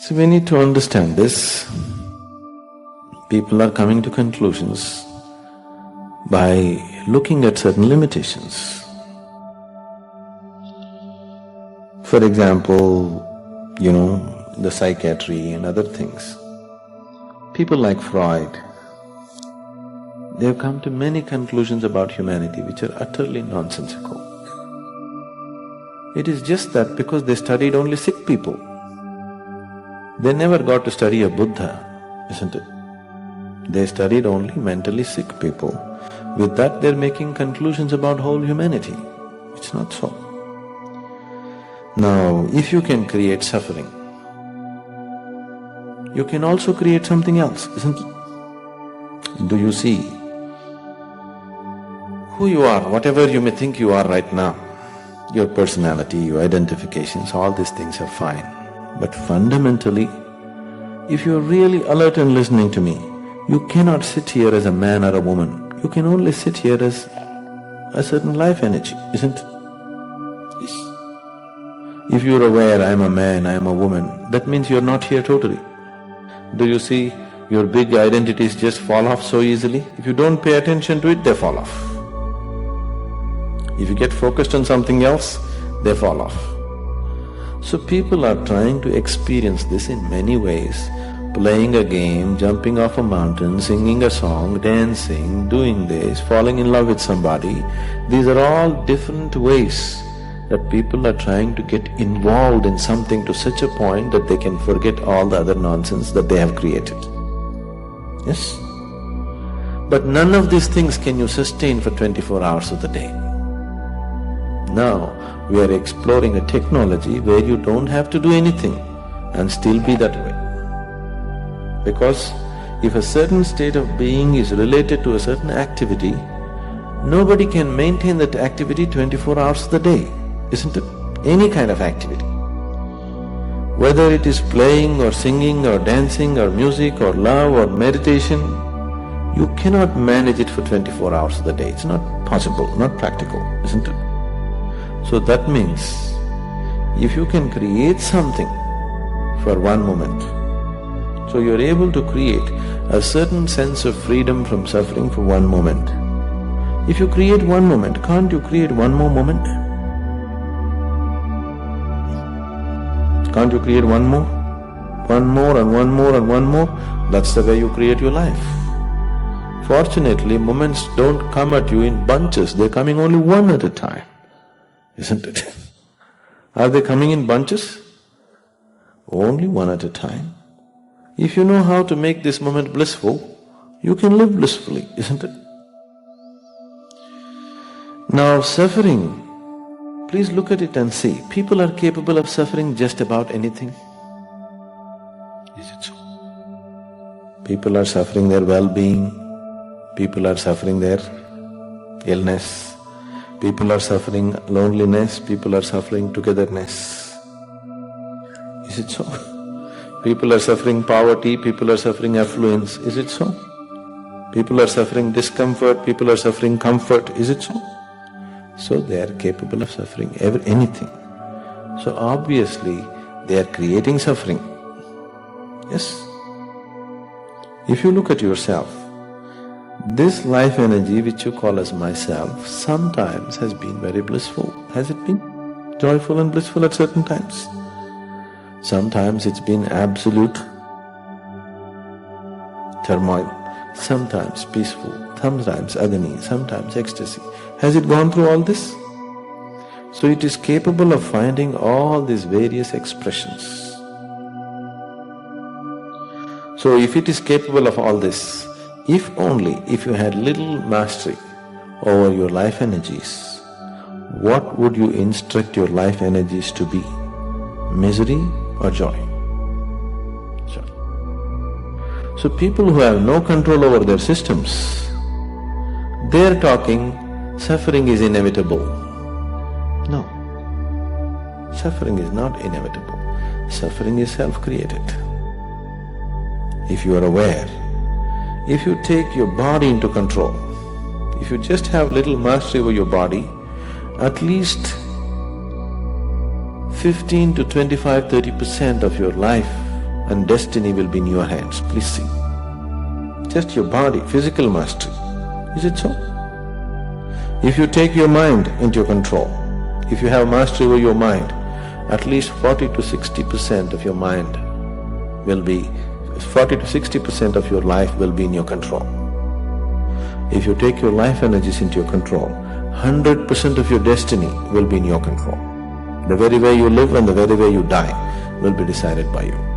So we need to understand this. People are coming to conclusions by looking at certain limitations. For example, the psychiatry and other things. People like Freud, they've come to many conclusions about humanity which are utterly nonsensical. It is just that because they studied only sick people, they never got to study a Buddha, isn't it? They studied only mentally sick people. With that, they're making conclusions about whole humanity. It's not so. Now, if you can create suffering, you can also create something else, isn't it? Do you see who you are, whatever you may think you are right now, your personality, your identifications, all these things are fine. But fundamentally, if you're really alert and listening to me, you cannot sit here as a man or a woman. You can only sit here as a certain life energy, isn't it? Yes. If you're aware, I'm a man, I'm a woman, that means you're not here totally. Do you see your big identities just fall off so easily? If you don't pay attention to it, they fall off. If you get focused on something else, they fall off. So people are trying to experience this in many ways, playing a game, jumping off a mountain, singing a song, dancing, doing this, falling in love with somebody. These are all different ways that people are trying to get involved in something to such a point that they can forget all the other nonsense that they have created. Yes? But none of these things can you sustain for 24 hours of the day. Now, we are exploring a technology where you don't have to do anything and still be that way. Because if a certain state of being is related to a certain activity, nobody can maintain that activity 24 hours of the day, isn't it? Any kind of activity. Whether it is playing or singing or dancing or music or love or meditation, you cannot manage it for 24 hours of the day. It's not possible, not practical, isn't it? So that means, if you can create something for one moment, so you're able to create a certain sense of freedom from suffering for one moment. If you create one moment, can't you create one more moment? Can't you create one more? One more and one more and one more? That's the way you create your life. Fortunately, moments don't come at you in bunches, they're coming only one at a time, isn't it? Are they coming in bunches? Only one at a time. If you know how to make this moment blissful, you can live blissfully, isn't it? Now suffering, please look at it and see, people are capable of suffering just about anything. Is it so? People are suffering their well-being, people are suffering their illness, people are suffering loneliness, people are suffering togetherness. Is it so? People are suffering poverty, people are suffering affluence, is it so? People are suffering discomfort, people are suffering comfort, is it so? So they are capable of suffering anything. So obviously they are creating suffering. Yes? If you look at yourself, this life energy which you call as myself sometimes has been very blissful. Has it been joyful and blissful at certain times? Sometimes it's been absolute turmoil, sometimes peaceful, sometimes agony, sometimes ecstasy. Has it gone through all this? So it is capable of finding all these various expressions. So if it is capable of all this, if you had little mastery over your life energies, what would you instruct your life energies to be? Misery or joy? Joy. So people who have no control over their systems, they're talking suffering is inevitable. No, suffering is not inevitable. Suffering is self-created. If you are aware, if you take your body into control, if you just have little mastery over your body, at least 15 to 25, 30% of your life and destiny will be in your hands. Please see. Just your body, physical mastery. Is it so? If you take your mind into control, if you have mastery over your mind, at least 40 to 60% of your mind will be, 40 to 60% of your life will be in your control. If you take your life energies into your control, 100% of your destiny will be in your control. The very way you live and the very way you die will be decided by you.